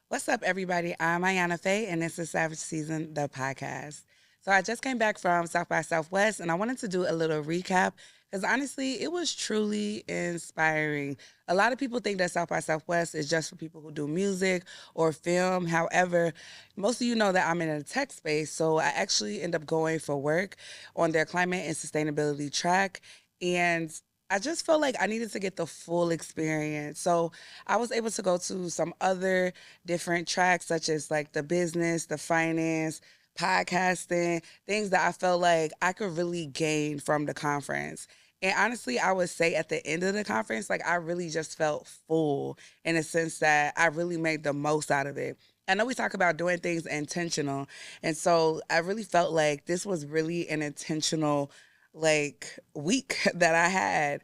What's up, everybody? I'm Ayana Faye, and this is Savage Season, the podcast. So I just came back from South by Southwest, and I wanted to do a little recap because honestly, it was truly inspiring. A lot of people think that South by Southwest is just for people who do music or film. However, most of you know that I'm in a tech space, so I actually end up going for work on their climate and sustainability track. And I just felt like I needed to get the full experience. So I was able to go to some other different tracks, such as like the business, the finance, podcasting, things that I felt like I could really gain from the conference. And honestly, I would say at the end of the conference, like I really just felt full in a sense that I really made the most out of it. I know we talk about doing things intentional. And so I really felt like this was really an intentional like week that I had.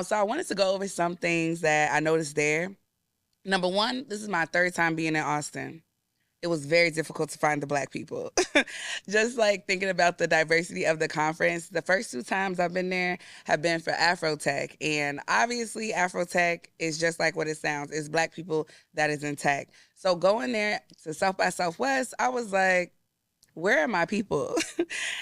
So I wanted to go over some things that I noticed there. Number one, this is my third time being in Austin. It was very difficult to find the black people. Just like thinking about the diversity of the conference, the first two times I've been there have been for Afrotech. And obviously, Afrotech is just like what it sounds. It's black people that is in tech. So going there to South by Southwest, I was like, where are my people?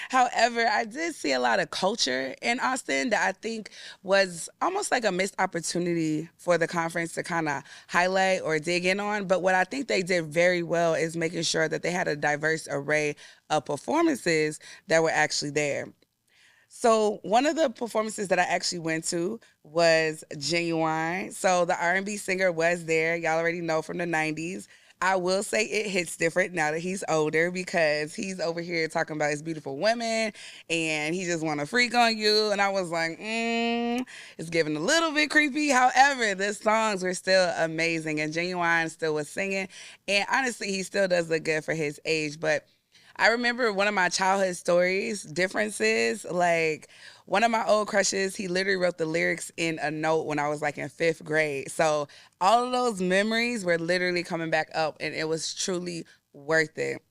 However, I did see a lot of culture in Austin that I think was almost like a missed opportunity for the conference to kind of highlight or dig in on. But what I think they did very well is making sure that they had a diverse array of performances that were actually there. So one of the performances that I actually went to was Genuine. So the R&B singer was there. Y'all already know from the 90s. I will say it hits different now that he's older because he's over here talking about his beautiful women and he just want to freak on you. And I was like, it's getting a little bit creepy. However, the songs were still amazing and Genuine still was singing. And honestly, he still does look good for his age. But I remember one of my childhood stories, differences, like one of my old crushes, he literally wrote the lyrics in a note when I was like in fifth grade. So all of those memories were literally coming back up and it was truly worth it.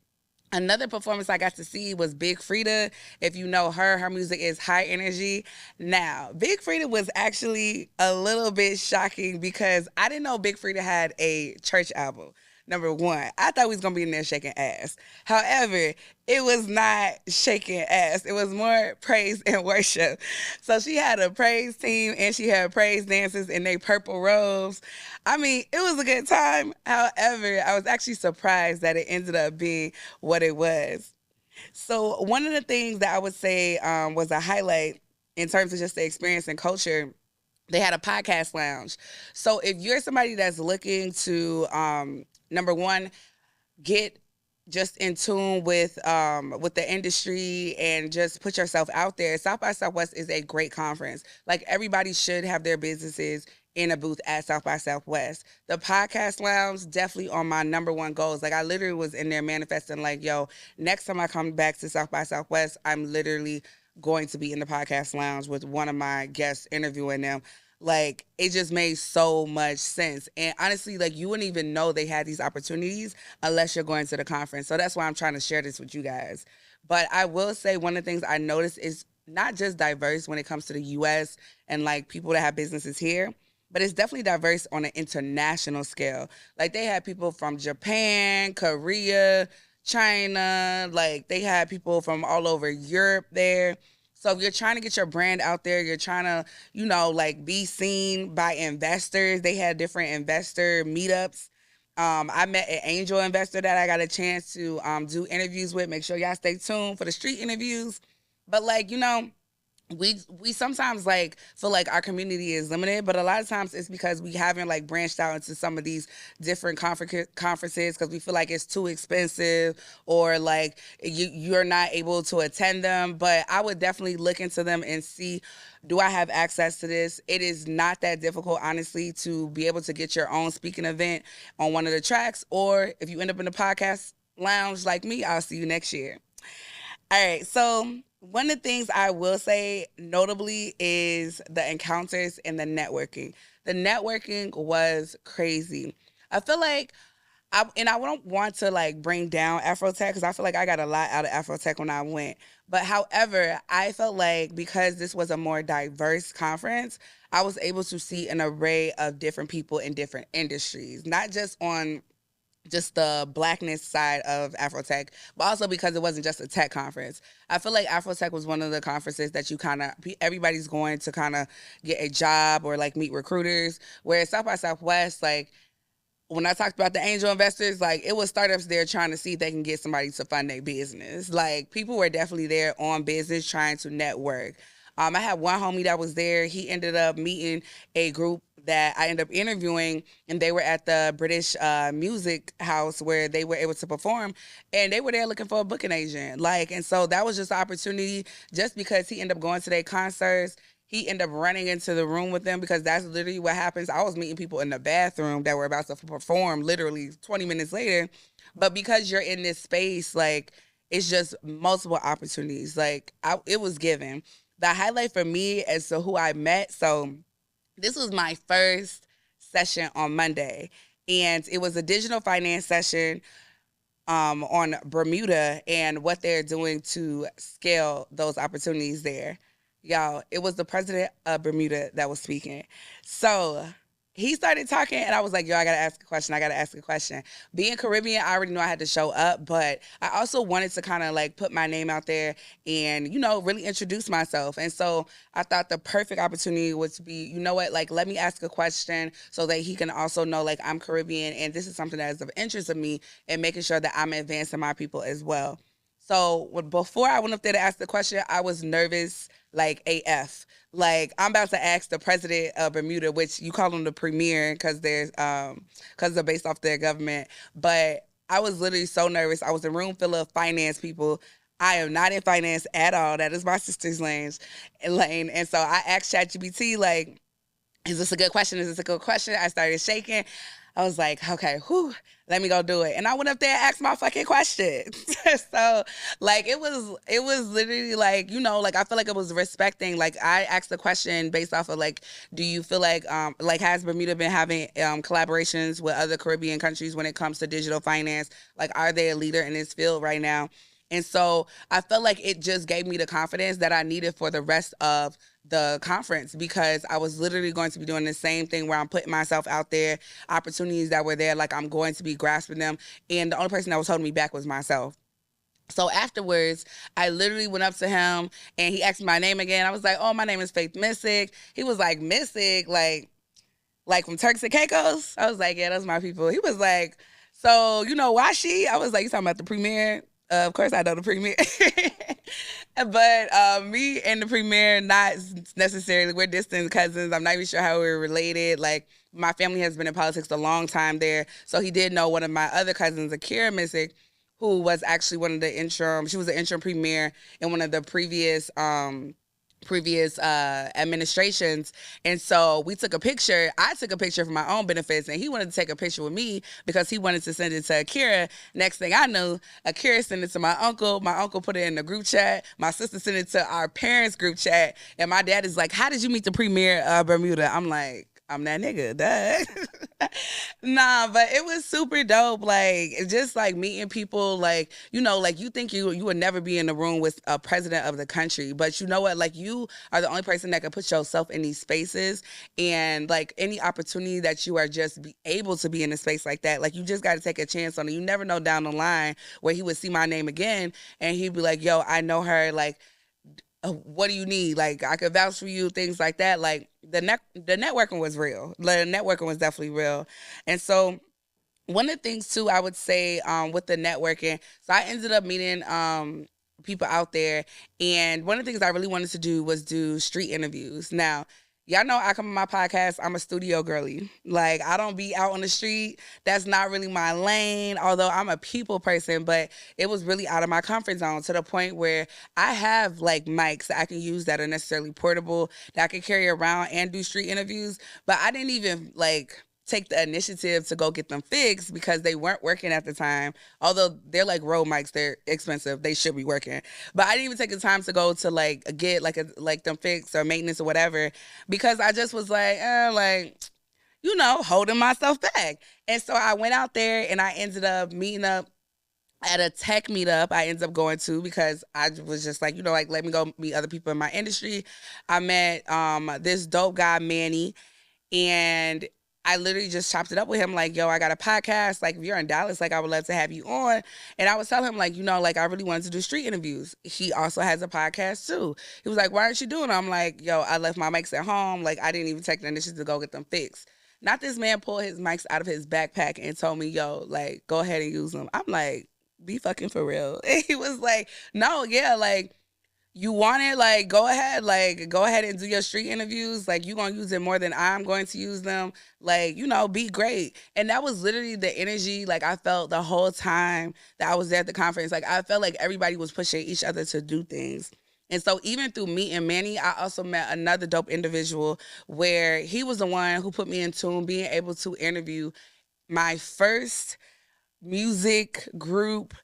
Another performance I got to see was Big Frida. If you know her, her music is high energy. Now, Big Frida was actually a little bit shocking because I didn't know Big Frida had a church album. Number one, I thought we was gonna be in there shaking ass. However, it was not shaking ass. It was more praise and worship. So she had a praise team and she had praise dancers in their purple robes. I mean, it was a good time. However, I was actually surprised that it ended up being what it was. So one of the things that I would say was a highlight in terms of just the experience and culture, they had a podcast lounge. So if you're somebody that's looking to number one, get just in tune with the industry and just put yourself out there. South by Southwest is a great conference. Like everybody should have their businesses in a booth at South by Southwest. The podcast lounge definitely on my number one goals. Like I literally was in there manifesting like, yo, next time I come back to South by Southwest, I'm literally going to be in the podcast lounge with one of my guests interviewing them. Like it just made so much sense. And honestly, like you wouldn't even know they had these opportunities unless you're going to the conference. So that's why I'm trying to share this with you guys. But I will say one of the things I noticed is not just diverse when it comes to the US and like people that have businesses here, but it's definitely diverse on an international scale. Like they had people from Japan, Korea, China, like they had people from all over Europe there. So if you're trying to get your brand out there, you're trying to, like be seen by investors. They had different investor meetups. I met an angel investor that I got a chance to do interviews with. Make sure y'all stay tuned for the street interviews. But like, we sometimes like feel like our community is limited, but a lot of times it's because we haven't like branched out into some of these different conferences because we feel like it's too expensive or like you're not able to attend them. But I would definitely look into them and see, do I have access to this? It is not that difficult, honestly, to be able to get your own speaking event on one of the tracks. Or if you end up in the podcast lounge like me, I'll see you next year. All right, so one of the things I will say notably is the encounters and the networking. The networking was crazy. I feel like I don't want to like bring down Afrotech because I feel like I got a lot out of Afrotech when I went. But however, I felt like because this was a more diverse conference, I was able to see an array of different people in different industries, not just on just the blackness side of Afrotech, but also because it wasn't just a tech conference. I feel like Afrotech was one of the conferences that you kind of everybody's going to kind of get a job or like meet recruiters. Whereas South by Southwest, like when I talked about the angel investors, like it was startups there trying to see if they can get somebody to fund their business. Like people were definitely there on business trying to network. I had one homie that was there. He ended up meeting a group that I ended up interviewing, and they were at the British Music House where they were able to perform, and they were there looking for a booking agent. Like, and so that was just an opportunity. Just because he ended up going to their concerts, he ended up running into the room with them because that's literally what happens. I was meeting people in the bathroom that were about to perform literally 20 minutes later. But because you're in this space, like it's just multiple opportunities. Like it was given. The highlight for me as to who I met. So this was my first session on Monday, and it was a digital finance session on Bermuda and what they're doing to scale those opportunities there. Y'all, it was the president of Bermuda that was speaking. So he started talking, and I was like, yo, I got to ask a question. I got to ask a question. Being Caribbean, I already knew I had to show up, but I also wanted to kind of like put my name out there and, you know, really introduce myself. And so I thought the perfect opportunity was to be, you know what, like, let me ask a question so that he can also know, like, I'm Caribbean, and this is something that is of interest of me, and making sure that I'm advancing my people as well. So before I went up there to ask the question, I was nervous like AF. Like I'm about to ask the president of Bermuda, which you call them the premier because they're based off their government. But I was literally so nervous. I was in a room full of finance people. I am not in finance at all. That is my sister's lane. And so I asked ChatGPT, like, is this a good question? Is this a good question? I started shaking. I was like, okay, whew, let me go do it. And I went up there and asked my fucking question. So like it was literally like, you know, like I feel like it was respecting. Like I asked the question based off of like, do you feel like has Bermuda been having collaborations with other Caribbean countries when it comes to digital finance? Like are they a leader in this field right now? And so I felt like it just gave me the confidence that I needed for the rest of the conference because I was literally going to be doing the same thing where I'm putting myself out there, opportunities that were there, like I'm going to be grasping them. And the only person that was holding me back was myself. So afterwards, I literally went up to him and he asked me my name again. I was like, oh, my name is Faith Missick. He was like, Missick, like from Turks and Caicos? I was like, yeah, those my people. He was like, so, you know, why she? I was like, you talking about the premiere? Of course I know the premiere. But me and the premiere, not necessarily, we're distant cousins. I'm not even sure how we're related. Like, my family has been in politics a long time there. So he did know one of my other cousins, Akira Missick, who was actually one of the interim, she was an interim premier in one of the previous administrations. And so we took a picture. I took a picture for my own benefits, and he wanted to take a picture with me because he wanted to send it to Akira. Next thing I knew, Akira sent it to my uncle. My uncle put it in the group chat. My sister sent it to our parents' group chat. And my dad is like, how did you meet the premier of Bermuda? I'm like, I'm that nigga, duh. Nah, but it was super dope. Like, it's just like meeting people, like, you know, like you think you would never be in the room with a president of the country. But you know what? Like, you are the only person that can put yourself in these spaces. And like any opportunity that you are just be able to be in a space like that, like you just got to take a chance on it. You never know down the line where he would see my name again and he'd be like, yo, I know her. Like, what do you need? Like, I could vouch for you, things like that. Like, the networking was real. The networking was definitely real. And so, one of the things too, I would say, with the networking, so I ended up meeting people out there, and one of the things I really wanted to do was do street interviews. Now, y'all know I come on my podcast, I'm a studio girly. Like, I don't be out on the street. That's not really my lane, although I'm a people person, but it was really out of my comfort zone to the point where I have like mics that I can use that are necessarily portable, that I can carry around and do street interviews, but I didn't even like take the initiative to go get them fixed because they weren't working at the time. Although they're like road mics, they're expensive. They should be working. But I didn't even take the time to go to like get like them fixed or maintenance or whatever because I just was like, like, you know, holding myself back. And so I went out there and I ended up meeting up at a tech meetup I ended up going to because I was just like, you know, like let me go meet other people in my industry. I met this dope guy, Manny, and I literally just chopped it up with him, like, yo, I got a podcast. Like, if you're in Dallas, like, I would love to have you on. And I was telling him, like, like, I really wanted to do street interviews. He also has a podcast too. He was like, why aren't you doing it? I'm like, yo, I left my mics at home. Like, I didn't even take the initiative to go get them fixed. Not this man pulled his mics out of his backpack and told me, yo, like, go ahead and use them. I'm like, be fucking for real. And he was like, no, yeah, like, you want it, like go ahead and do your street interviews, like you gonna use it more than I'm going to use them, like be great. And that was literally the energy like I felt the whole time that I was there at the conference. Like I felt like everybody was pushing each other to do things. And so even through meeting Manny, I also met another dope individual where he was the one who put me in tune, being able to interview my first music group.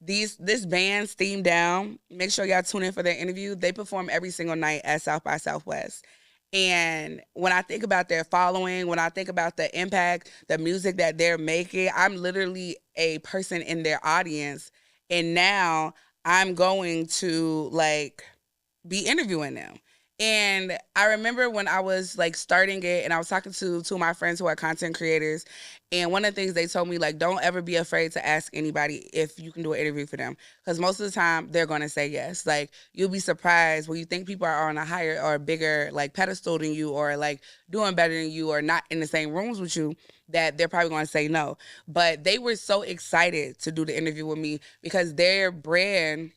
This band, Steam Down, make sure y'all tune in for their interview. They perform every single night at South by Southwest. And when I think about their following, when I think about the impact, the music that they're making, I'm literally a person in their audience. And now I'm going to like be interviewing them. And I remember when I was like starting it and I was talking to two of my friends who are content creators. And one of the things they told me, like, don't ever be afraid to ask anybody if you can do an interview for them. Because most of the time they're going to say yes. Like, you'll be surprised when you think people are on a higher or bigger like pedestal than you or like doing better than you or not in the same rooms with you, that they're probably going to say no. But they were so excited to do the interview with me because their brand,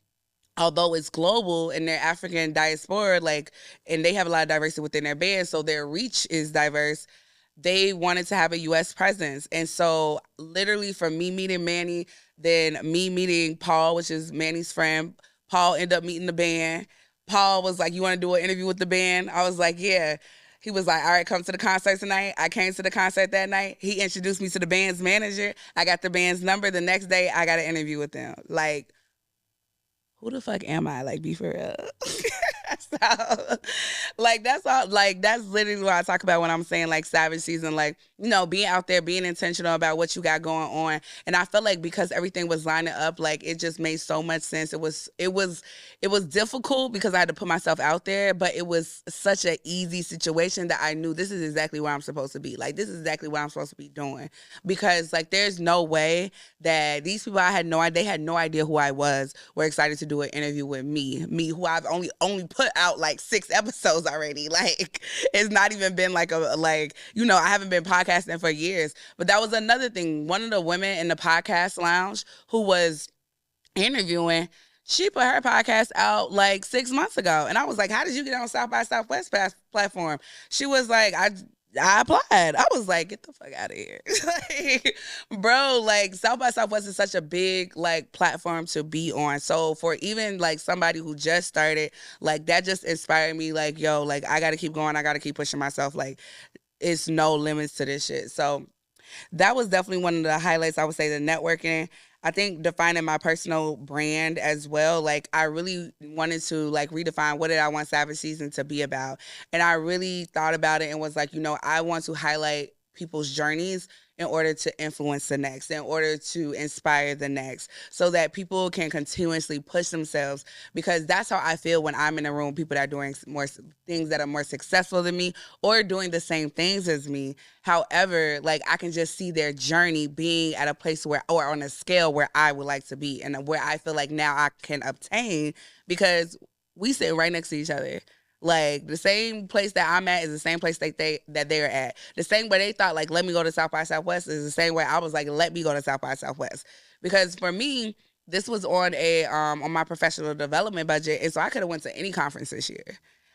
although it's global and they're African diaspora, like, and they have a lot of diversity within their band, so their reach is diverse. They wanted to have a U.S. presence. And so literally from me meeting Manny, then me meeting Paul, which is Manny's friend, Paul ended up meeting the band. Paul was like, you want to do an interview with the band? I was like, yeah. He was like, all right, come to the concert tonight. I came to the concert that night. He introduced me to the band's manager. I got the band's number. The next day, I got an interview with them. Like, who the fuck am I? Like, be for real. So, like, that's all. Like, that's literally what I talk about when I'm saying like Savage Season. Like, being out there, being intentional about what you got going on. And I felt like because everything was lining up, like it just made so much sense. It was difficult because I had to put myself out there, but it was such an easy situation that I knew this is exactly where I'm supposed to be. Like, this is exactly what I'm supposed to be doing. Because like, there's no way that these people they had no idea who I was, were excited to do an interview with me who I've only put out like 6 episodes already. Like, it's not even been like I haven't been podcasting for years. But that was another thing. One of the women in the podcast lounge who was interviewing, she put her podcast out like 6 months ago. And I was like, how did you get on South by Southwest platform? She was like, I applied. I was like, get the fuck out of here. Like, bro, like South by Southwest is such a big like platform to be on. So for even like somebody who just started, like that just inspired me, like, yo, like I gotta keep going, I gotta keep pushing myself. Like, it's no limits to this shit. So that was definitely one of the highlights. I would say the networking. I think defining my personal brand as well. Like, I really wanted to like redefine what did I want Savage Season to be about. And I really thought about it and was like, I want to highlight people's journeys in order to influence the next, in order to inspire the next, so that people can continuously push themselves. Because that's how I feel when I'm in a room with people that are doing more things that are more successful than me or doing the same things as me. However, like I can just see their journey being at a place where, or on a scale where I would like to be and where I feel like now I can obtain, because we sit right next to each other. Like, the same place that I'm at is the same place that they're at. The same way they thought, like, let me go to South by Southwest is the same way I was like, let me go to South by Southwest. Because for me, this was on my professional development budget, and so I could have went to any conference this year.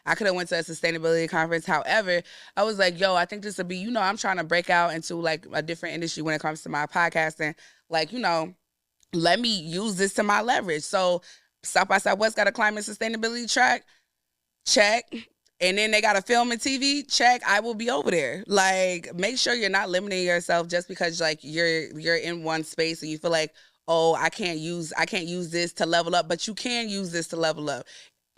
I could have went to a sustainability conference. However, I was like, yo, I think this would be, I'm trying to break out into like a different industry when it comes to my podcasting. Like, let me use this to my leverage. So South by Southwest got a climate sustainability track. Check. And then they got a film and TV, check. I will be over there. Like, make sure you're not limiting yourself just because like you're in one space and you feel like, oh, I can't use this to level up, but you can use this to level up.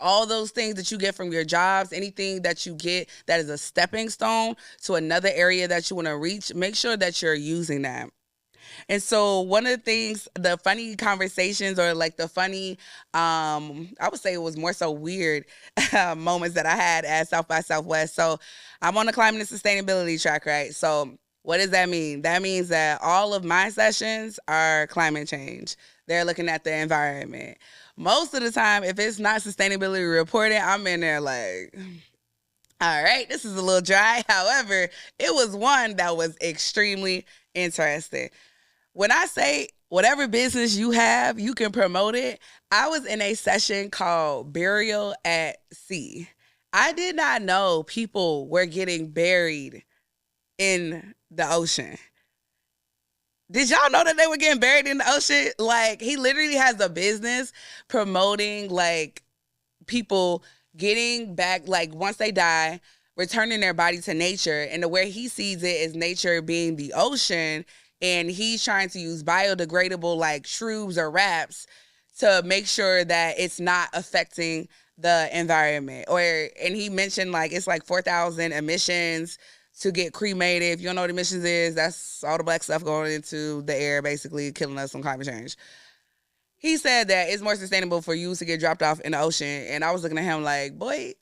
All those things that you get from your jobs, anything that you get that is a stepping stone to another area that you want to reach, make sure that you're using that. And so one of the things, the funny conversations or like the funny, I would say it was more so weird moments that I had at South by Southwest. So I'm on the climate and sustainability track, right? So What does that mean? That means that all of my sessions are climate change. They're looking at the environment. Most of the time, if it's not sustainability reported, I'm in there like, all right, this is a little dry. However, it was one that was extremely interesting. When I say whatever business you have, you can promote it. I was in a session called Burial at Sea. I did not know people were getting buried in the ocean. Did y'all know that they were getting buried in the ocean? Like, he literally has a business promoting, like, people getting back, like, once they die, returning their body to nature. And the way he sees it is nature being the ocean. And he's trying to use biodegradable, like, shrubs or wraps to make sure that it's not affecting the environment. And he mentioned, like, it's like 4,000 emissions to get cremated. If you don't know what emissions is, that's all the black stuff going into the air, basically killing us from climate change. He said that it's more sustainable for you to get dropped off in the ocean. And I was looking at him like, boy,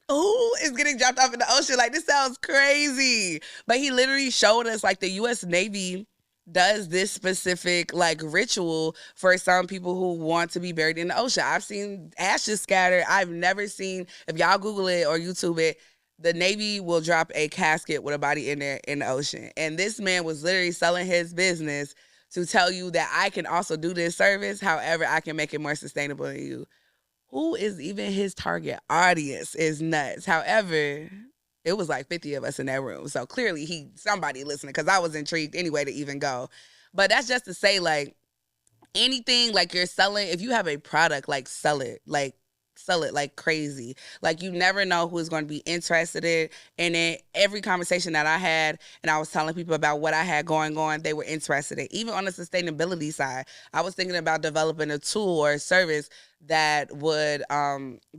who is getting dropped off in the ocean? Like, this sounds crazy. But he literally showed us, like, the U.S. Navy does this specific, like, ritual for some people who want to be buried in the ocean. I've seen ashes scattered. I've never seen, if y'all Google it or YouTube it, the Navy will drop a casket with a body in there in the ocean. And this man was literally selling his business to tell you that I can also do this service. However, I can make it more sustainable than you. Who is even his target audience is nuts. However, it was like 50 of us in that room. So clearly somebody listening, because I was intrigued anyway to even go. But that's just to say, like, anything like you're selling, if you have a product, like, sell it like crazy. Like, you never know who's going to be interested in. And in every conversation that I had, and I was telling people about what I had going on, they were interested in. Even on the sustainability side, I was thinking about developing a tool or a service that would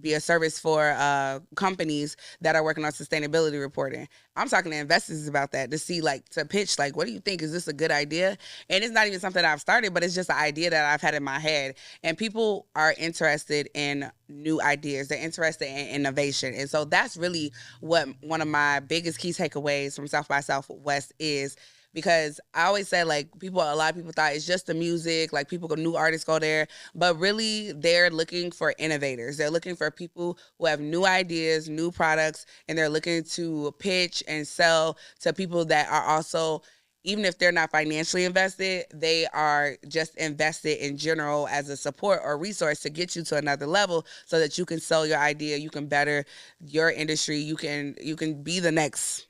be a service for companies that are working on sustainability reporting. I'm talking to investors about that to see, like, to pitch, like, what do you think? Is this a good idea? And it's not even something I've started, but it's just an idea that I've had in my head. And people are interested in new ideas. They're interested in innovation. And so that's really what one of my biggest key takeaways from South by Southwest is. Because I always said, like, a lot of people thought it's just the music, like, new artists go there, but really they're looking for innovators. They're looking for people who have new ideas, new products, and they're looking to pitch and sell to people that are also, even if they're not financially invested, they are just invested in general as a support or resource to get you to another level so that you can sell your idea, you can better your industry, you can be the next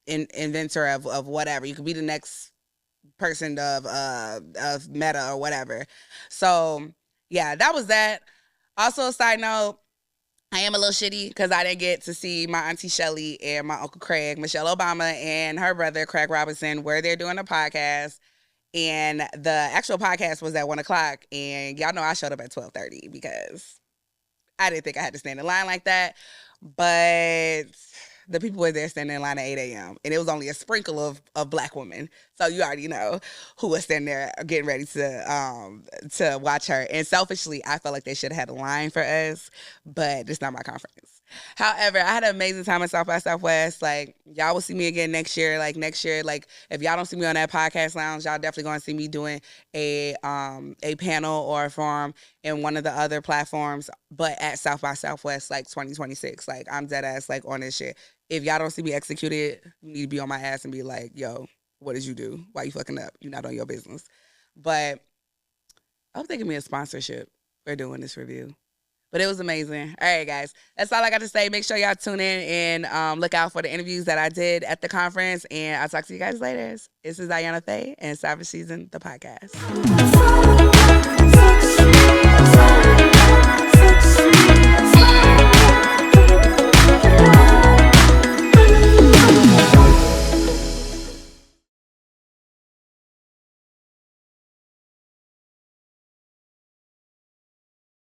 inventor of whatever. You could be the next person of Meta or whatever. So yeah, that was that. Also, a side note, I am a little shitty because I didn't get to see my auntie Shelly and my uncle Craig, Michelle Obama and her brother Craig Robinson, where they're doing a podcast. And the actual podcast was at 1:00, and y'all know I showed up at 12:30 because I didn't think I had to stand in line like that. But the people were there standing in line at 8 a.m. And it was only a sprinkle of black women. So you already know who was standing there getting ready to watch her. And selfishly, I felt like they should have had a line for us, but it's not my conference. However, I had an amazing time at South by Southwest. Like, y'all will see me again next year. Like, if y'all don't see me on that podcast lounge, y'all definitely going to see me doing a panel or a forum in one of the other platforms, but at South by Southwest, like, 2026. Like, I'm dead ass, like, on this shit. If y'all don't see me executed, you need to be on my ass and be like, yo, what did you do? Why you fucking up? You're not on your business. But I hope they give me a sponsorship for doing this review. But it was amazing. All right, guys. That's all I got to say. Make sure y'all tune in and look out for the interviews that I did at the conference. And I'll talk to you guys later. This is Ayana Faye and Savage Season, the podcast.